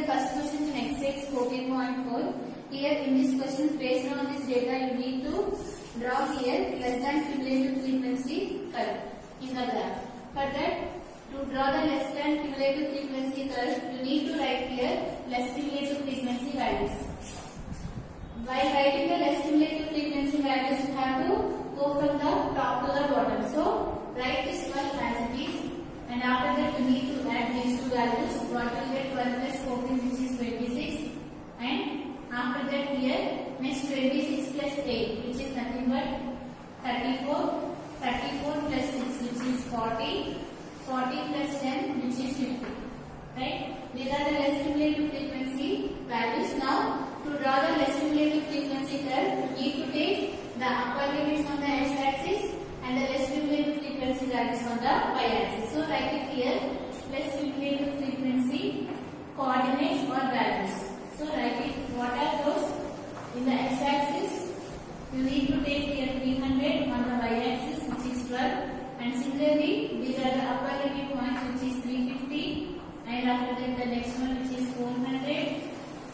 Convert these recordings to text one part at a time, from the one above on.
first question in exercise 14.4. Here in this question, based on this data, you need to draw here less than cumulative frequency curve in the graph. For that, to draw the less than cumulative frequency curve, you need to write here less cumulative frequency values. While writing the less cumulative frequency values, you have to go from the top to the bottom. So, write this one as it is, and after that you need to add these two values. What will get 12 plus 14, which is 26, and after that here next 26 plus 8, which is nothing but 34. 34 plus 6, which is 40. 40 plus 10, which is 50. Right? These are the less cumulative frequency values. Now, to draw the less cumulative frequency curve, you need to take the upper limits on the x-axis and the less cumulative frequency values on the y-axis. So, write it here, less cumulative frequency coordinates or values. So, write it, what are those? In the x-axis, you need to take here 300, on the y-axis, which is 12. And similarly, these are the upper limit points, which is 350. And after that, the next one, which is 400,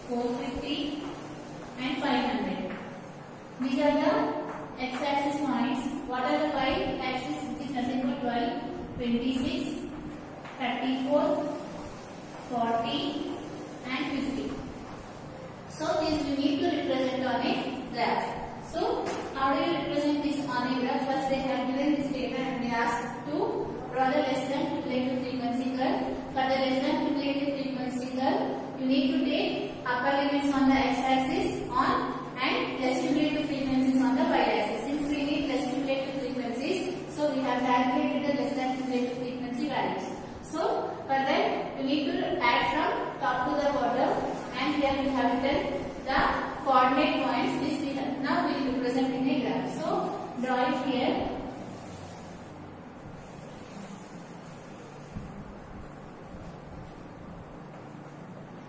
450, and 500. These are the x-axis points. What are the y-axis, which is nothing but 12, 26, 34, 40, and 50. So, these you need to represent on a graph. So, how do you represent this on a graph? First, they have given this data and they ask to draw the less than cumulative frequency curve. For the less than cumulative frequency curve, you need to take upper limits on the x-axis on and less cumulative frequencies on the y-axis. Since we need less cumulative frequencies, so we have calculated the less than cumulative frequency values. So, for that, you need to add from top to the bottom, and here we have written the coordinate points. This we have now we will represent in a graph. So, draw it here.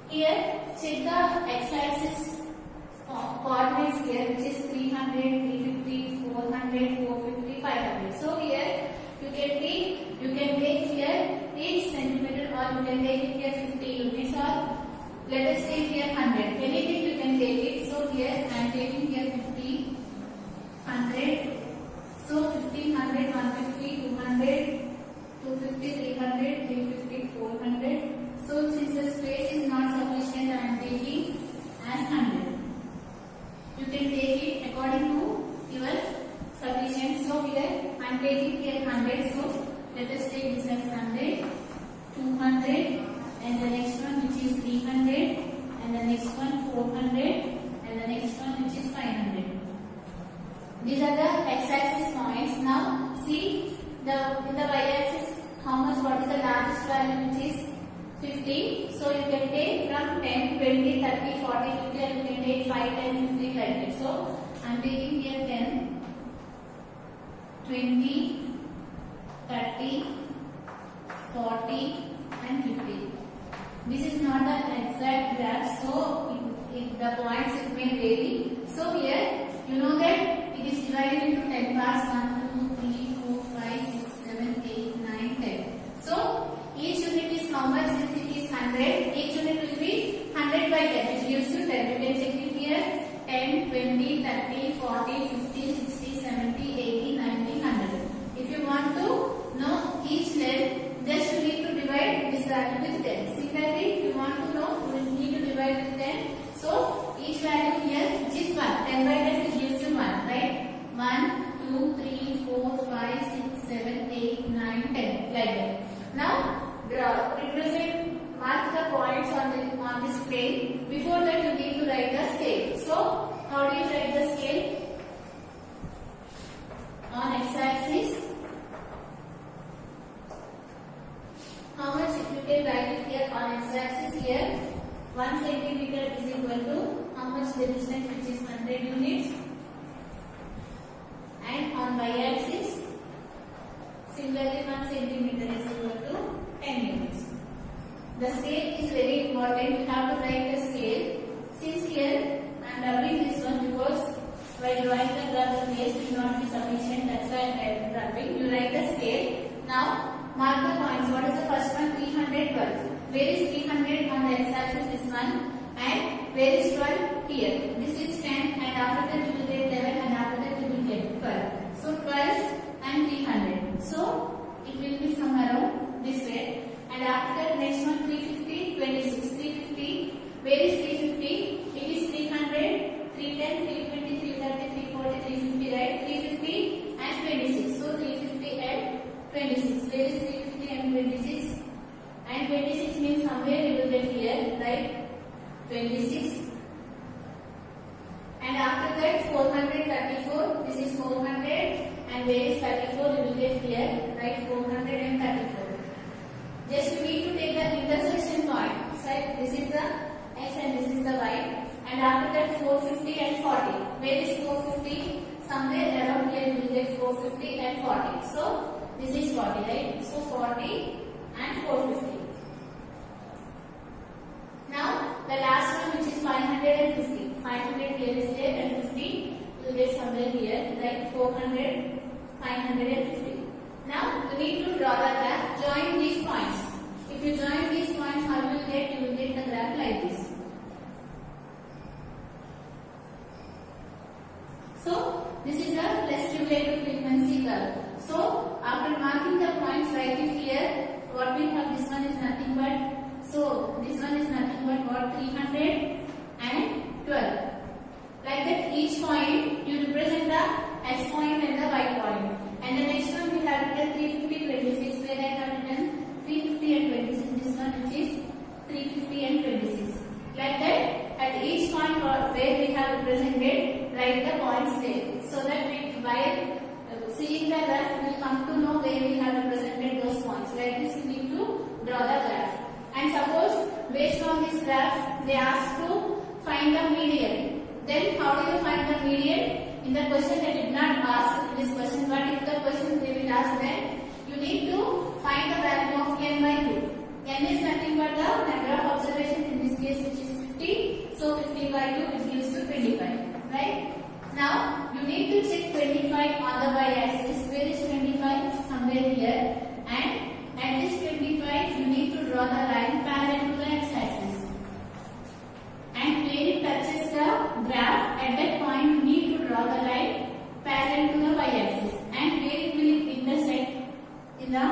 Here, check the x-axis coordinates here, which is 300, 350, 400, 450, 500. So, here you can take here each centimeter, or you can take it here 50 units, or let us take here 100. Anything you can take it. So, here I am taking here 50, 100. So, 50, 100, 150, 200, 250, 300, 350, 400. So, since the space is not sufficient, I am taking as 100. You can take it according to your sufficient. So, here I am taking here 100. So, let us take this as 100, 200, and the next one, which is 300, and the next one 400, and the next one, which is 500. These are the x-axis points. Now, see in the y-axis, how much? What is the largest value, which is 50. So, you can take from 10, 20, 30, 40, 50, and you can take 5, 10, 50 like that. So, I am taking here 10, 20, 30, 40, and 50. This is not the exact graph, so the points it may vary. So, here you know that it is divided into 10 parts, 1, 2, 3, 4, 5, 6, 7, 8, 9, 10. So, each unit is how much? Since it is 100, each unit will be 100 by 10, which gives you 10. You can check it here, 10, 20, 30, 40, 50, 60, 70, 80, 90, 100. If you want to know each length, just you need to divide this value with 10. Similarly, if you want to know, you need to divide with 10. So, each value here, which is 1, 10 by 10, which gives you 1, right? 1, 2, 3, 4, 5, 6, 7, 8, 9, 10, like that. Now, represent, mark the points on this plane. Before that, you need to write the scale. So, how do you write the scale? On x-axis, how much if you can write it here on x-axis here, 1 centimeter is equal to how much the distance, which is 100 units, and on y-axis, similarly 1 centimeter is equal to 10 units. The scale is very important. You have to write the scale. Since here I am doubling this one because while drawing the graph, the base will not be sufficient. That's why I am doubling. You write the scale. Now, mark the points. What is the first one? 312. Where is 300 on the x-axis? This one. And where is 12? Here. This is 10 and after that you will get 11 and after that you will get 12. So 12 and 300. So it will be somewhere around this way. And after that next one 350, 26. 350. Where is 350? It is 300, 310, 320, 330, 340, 350, right? 350 and 26. So 350 and 26. Where is 350 and 26? And 26 means somewhere you will get here, right? 26. And after that 434. This is 400. And where is 34? You will get here, right? 434. Just you need to take the intersection point. Right? This is the x and this is the y. And after that 450 and 40. Where is 450? Somewhere around here you will get 450 and 40. So this is 40, right? So 40 and 450. Now the last one, which is 550. 500 here is there and 50 you will get somewhere here, like 400, 550. Now you need to draw the graph. Join these points. If you join these points, how you will get? You will get the graph like this. So this is the less cumulative frequency curve. So after marking the points, write it here. What we have, this one is nothing but, so this one is nothing but what? 300 and 12. Like that, each point you represent the x point and the y point. And the next one we have written 350, 26. Where I have written 350 and 26. This one which is 350 and 26. Like that, at each point where we have represented, write the points there. So that while seeing the graph, we will come to know where we have represented those points. Like this, you need to draw the graph. And suppose based on this graph, they ask to find the median. Then how do you find the median? In the question they did not ask this question, but if the question they will ask, then you need to find the value of n by 2. N is nothing but the number of observations in this case, which is 50. So 50 by 2 which gives you 25. Right? Now you need to check 25 on the y-axis. Where is 25? Somewhere here. And at this 25 you need to draw the line parallel to the x-axis. And where it touches the graph, at that point you need to draw the line parallel to the y-axis. And where it will intersect in the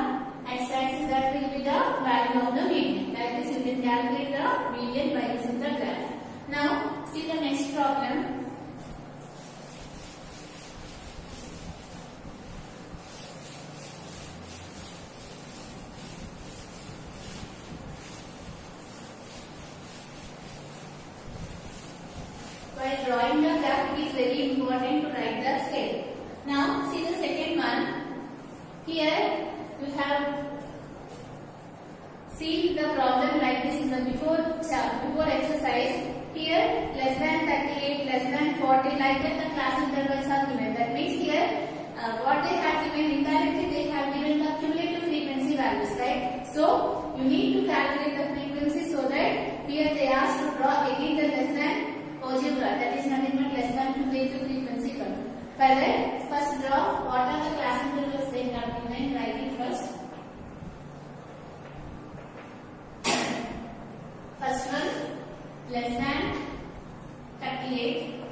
x-axis, that will be the value of the median. Like this, you can calculate the median by using the graph. Now see the next problem. While drawing the graph, it is very important to write the scale. Now see the second one. Here you have seen the problem like this in the before exercise. Here less than 38, less than 40, like that the class intervals are given. That means here what they have given indirectly, they have given the cumulative frequency values, right? So you need to calculate the frequency, so that here they ask to draw again the less than algebra, that is nothing but less than cumulative frequency curve. For that, first draw what are the class intervals they have given. Write it first. First one, less than 38.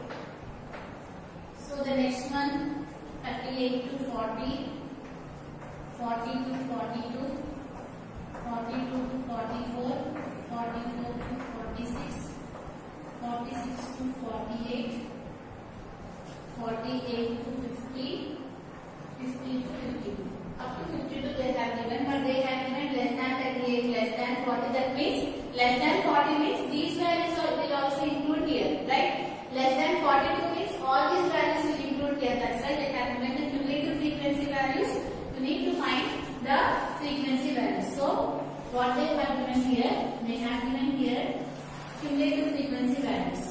So the next one, 38 to 40, 40 to 42, 42 to 44, 44 to 46, 46 to 48, 48 to 50, 50 to 52. Up to 52 they have given, but they have given less than 38, less than 40. That means less than 40 means these values will also include here, right? Less than 42 means all these values will include here. That's why they have given the cumulative frequency values. You need to find the frequency values. So what they have given here, they have given here cumulative frequency values.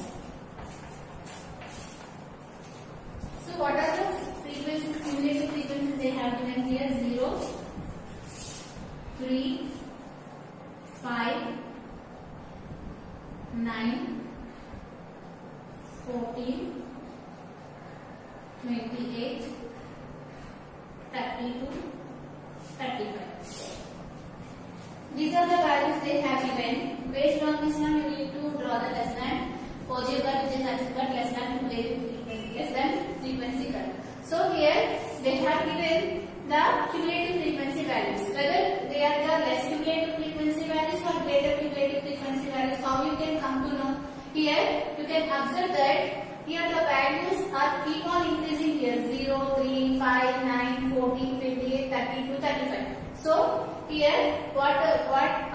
So what are the frequencies, cumulative frequencies they have given here? 0, 3, 5, 9, 14, 28, 32, 35. These are the values they have given. Based on this one, you need to draw the less than Auger cut, which is actual cut, less than cumulative frequency, less than frequency cut. So here they have given the cumulative frequency values. Whether they are the less cumulative frequency values or greater cumulative frequency values, how you can come to know? Here you can observe that here the values are keep on increasing here 0, 3, 5, 9, 14, 28, 32, 35. So here what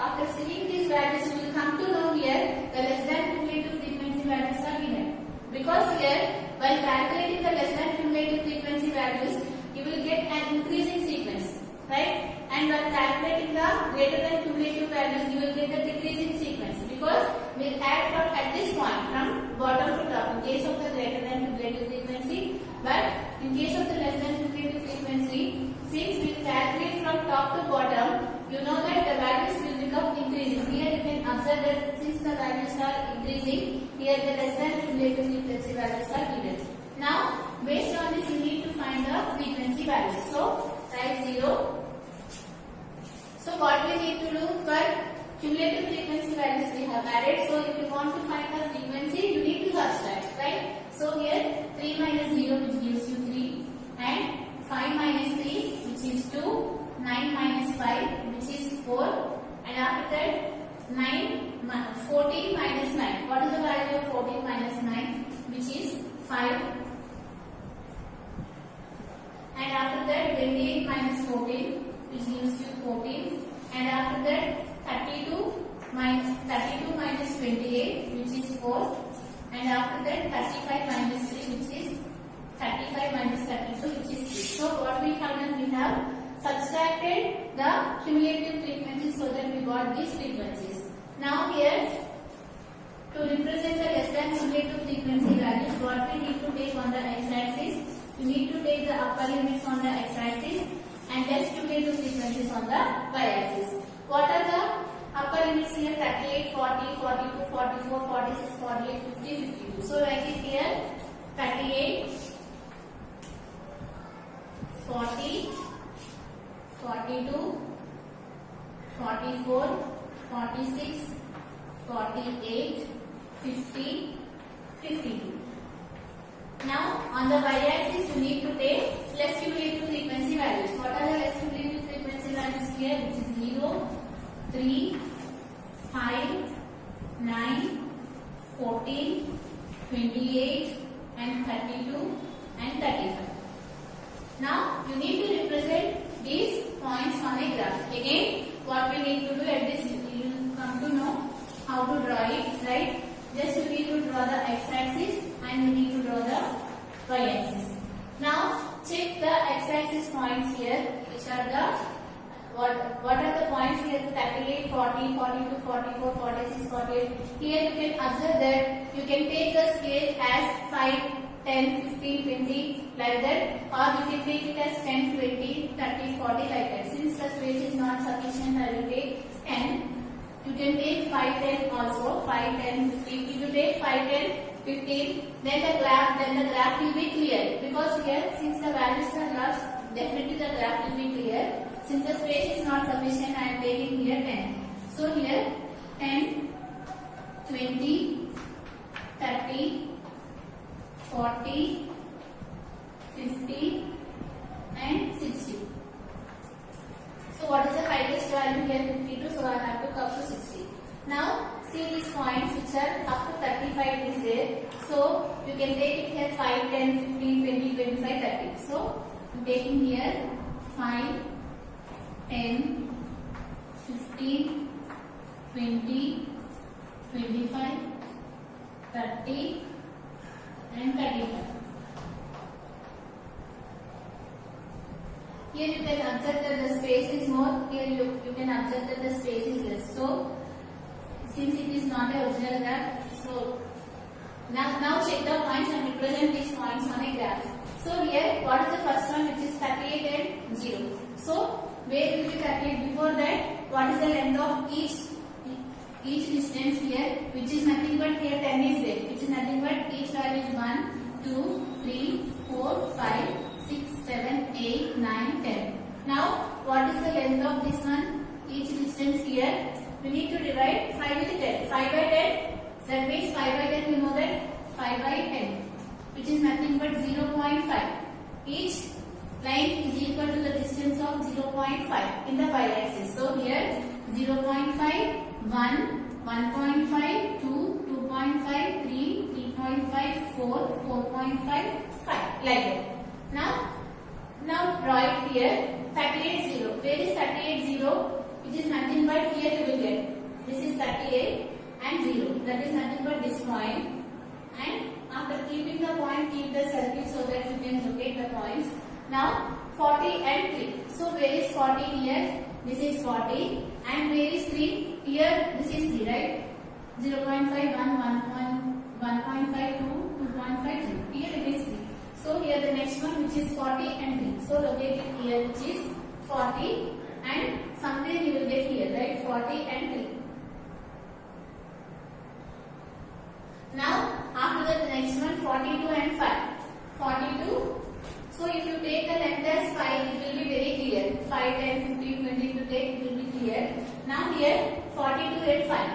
after seeing these values you will come to know here the less than cumulative frequency values are given. Because here while calculating the less than cumulative frequency values you will get an increasing sequence, right? And while calculating the greater than cumulative values you will get the decreasing sequence, because we will add from at this point from bottom to top in case of the greater than cumulative frequency, but in case of the less than cumulative frequency, since we calculate from top to bottom, you know that the values will become increasing. Here you can observe that since the values are increasing, here the less than cumulative frequency values are given. Now, based on this, you need to find the frequency values. So, type 0. So, what we need to do for cumulative frequency values we have added. So, if you want to find the frequency, you need to subtract, right? So, here 3 minus 0 which gives you 3 and 5 minus 3 which is 2, 9 minus 5 which is 4 and after that 14 minus 9. What is the value of 14 minus 9? Which is 5. And after that 28 minus 14 which gives you 14 and after that 32 minus 28 which is 4 and after that 35 minus 3 which is 35 minus 32 which is 6. So what we have done, we have subtracted the cumulative frequencies so that we got these frequencies. Now here to represent the less than cumulative frequency values, what we need to take on the x-axis, you need to take the upper limits on the x-axis and less cumulative frequencies on the y-axis. What are the upper limits here? 38, 40, 42, 44, 46, 48, 50, 52. So write it here 38, 40, 42, 44, 46, 48, 50, 52. Now on the y-axis you need to take less cumulative frequency values. What are the less cumulative frequency values here? Which is 0, 3, 5, 9, 14, 28 and 32 and 35. Now you need to represent these points on a graph. Again, what we need to do at this, you will come to know how to draw it, right? Just you need to draw the x-axis and you need to draw the y-axis. Now check the x-axis points here, which are the what are the points here? 38, 40, 42, 44, 46, 48. Here you can observe that you can take the scale as 5, 10, 15, 20 like that, or you can take it as 10, 20, 30, 40 like that. Since the space is not sufficient, I will take 10. You can take 5, 10 also, 5, 10, 15. If you take 5, 10, 15, then the graph will be clear. Because here, since the values are large, definitely the graph will be clear. Since the space is not sufficient, I am taking here 10. So here 10, 20, 30, 40, 50 and 60. So what is the highest value here? 52. So I have to come to 60. Now see these points which are up to 35 is there. So you can take it here 5, 10, 15, 20, 25, 30. So I am taking here 5, 10, 15, 20, 25, 30 and 35. Here you can observe that the space is more. Here you can observe that the space is less. So since it is not a original graph, so now check the points and represent these points on a graph. So here what is the first one, which is 38 and 0. So where will we calculate? Before that, what is the length of each distance here, which is nothing but here 10 is there, which is nothing but each value is 1, 2, 3, 4, 5, 6, 7, 8, 9, 10. Now what is the length of this one? Each distance here 5 by 10. That means 5 by 10 we know that 5 by 10, which is nothing but 0.5. Each line is equal to the distance of 0.5 in the y-axis. So here 0.5, 1, 1.5, 2, 2.5, 3, 3.5, 4, 4.5, 5, like that. Now draw it here. 38, 0. Where is 38, 0? Which is nothing but here you will get. This is 38 and 0. That is nothing but this point. And after keeping the point, keep the circle so that you can locate the points. Now 40 and 3. So where is 40 here? This is 40. And where is 3? Here this is 3, right? 0.5, 1, 1.5, 2, 2.5, 3. Here it is 3. So here the next one, which is 40 and 3. So locate it here, which is 40, and somewhere you will get here, right? 40 and 3. Now after that the next one, 42 and 5. 42. So if you take the length as 5, it will be very clear. 5, 10, 15, 20 to take, it will be clear. Now here 42 and 5.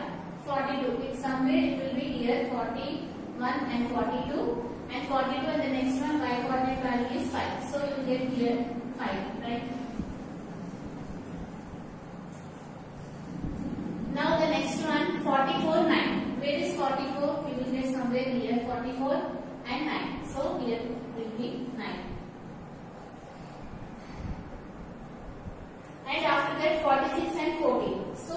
42. It's somewhere it will be here 41 and 42. And 42 and the next one, y coordinate value is 5. So you will get here 5, right? Now the next one, 44, 9. Where is 44? You will get somewhere here 44 and 9. So here will be 9. And after that 46 and 14. So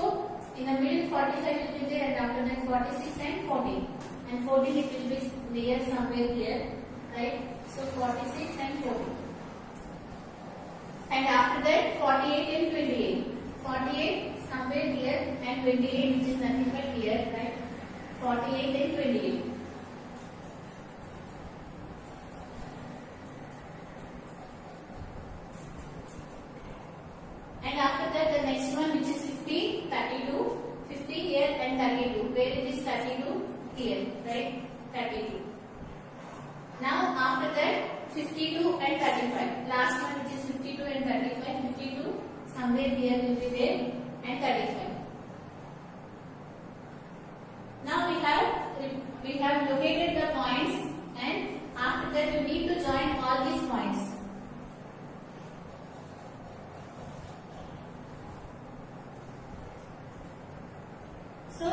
in the middle 45 will be there, and after that 46 and 14. And 14 it will be there somewhere here, right? So 46 and 14. And after that 48 and 28. 48 somewhere here, and 28 which is nothing but here, right? 48 and 28. And after that the next one, which is 50, 32. 50 here and 32. Where it is 32? Here, right? 32. Now after that 52 and 35. Last one, which is 52 and 35. 52 somewhere here will be there, and 35. Now we have located the points, and after that you need to join all these points. So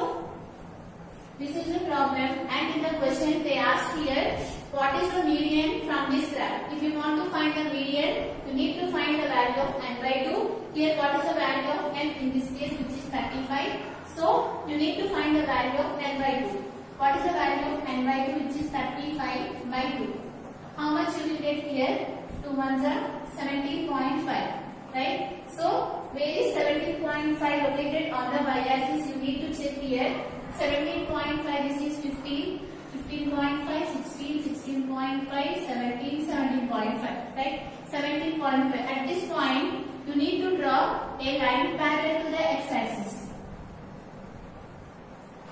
this is the problem, and in the question they asked here, what is the median from this graph? If you want to find the median, you need to find the value of n by 2. Here what is the value of n in this case, which is 35. So you need to find the value of n by 2. What is the value of n by 2, which is 35 by 2? How much you will get here? 2 ones are 17.5, right? So where is 17.5 located on the y-axis? You need to check here. 17.5, this is 15, 15.5, 16, 16.5, 17, 17.5, right? 17.5. At this point, you need to draw a line parallel to the x-axis.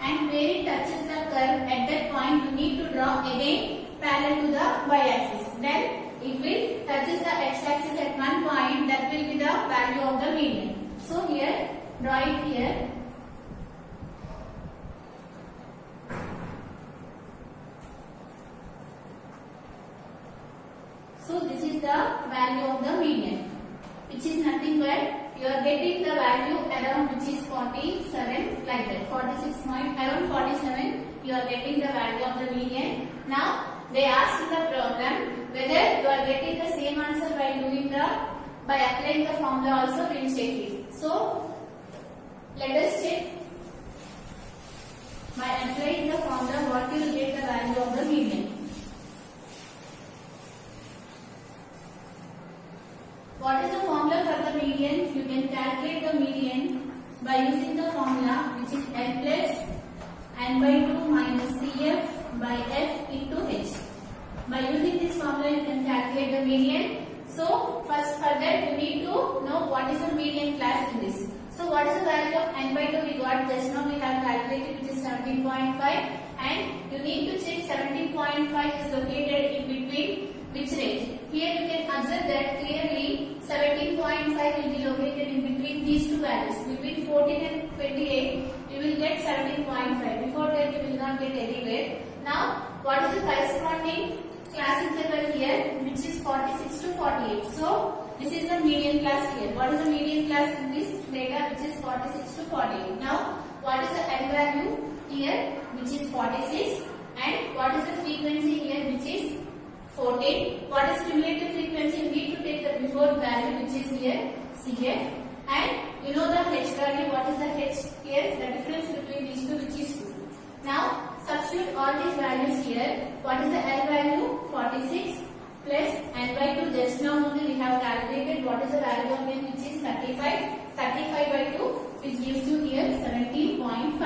And where it touches the curve, at that point, you need to draw again parallel to the y-axis. Then it will touches the x-axis at one point. That will be the value of the median. So here, draw it here. So this is the value of the median, which is nothing but you are getting the value around, which is 47, like that. 46 point, around 47, you are getting the value of the median. Now they asked in the program whether you are getting the same answer by applying the formula also. We will check it. So let us check. By applying the formula, what you will get the value of the median. What is the formula for the median? You can calculate the median by using the formula, which is L plus n by 2 minus CF by F into H. By using this formula, you can calculate the median. So first for that you need to know what is the median class in this. So what is the value of n by 2 we got just now, we have calculated, which is 17.5, and you need to check 17.5 is located in between which range. Here you can observe that clearly 17.5 will be located in between these two values. Between 14 and 28 you will get 17.5. Now, what is the corresponding class interval here, which is 46 to 48. So, this is the median class here. What is the median class in this data, which is 46 to 48. Now, what is the N value here, which is 46, and what is the frequency here, which is 14. What is cumulative frequency? We need to take the before value, which is here CF, and you know the H value. What is the H here? The difference between these two, which is 2. Now, substitute all these values here. What is the L value? 46 plus N by 2. Just now only we have calculated what is the value of N, which is 35. 35 by 2, which gives you here 17.5,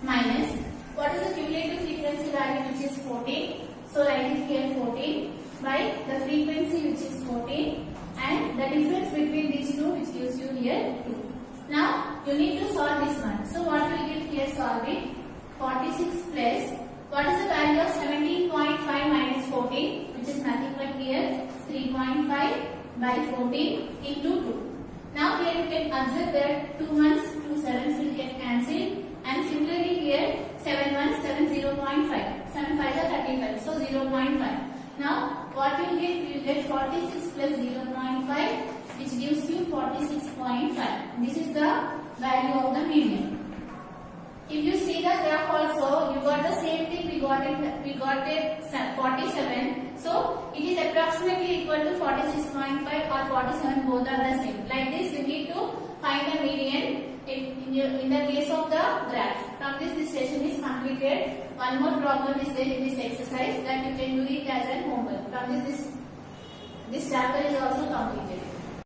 minus what is the cumulative frequency value, which is 14. So write it here 14 by the frequency, which is 14, and the difference between these two, which gives you here 2. Now you need to solve this one. So what will get here solving? 46 plus what is the value of 17.5 minus 14, which is nothing but here 3.5 by 14 into 2. Now here you can observe that 2 ones, 2 sevens will get cancelled, and similarly here 7 ones, 7 0.5, 7 5s are 35, so 0.5. Now what you will get 46 plus 0.5, which gives you 46.5. This is the value of the median. If you see the graph also, you got the same thing. We got it 47. So it is approximately equal to 46.5 or 47. Both are the same. Like this, you need to find the median in the case of the graph. From this session is completed. One more problem is there in this exercise that you can do it as a homework. From this chapter is also completed.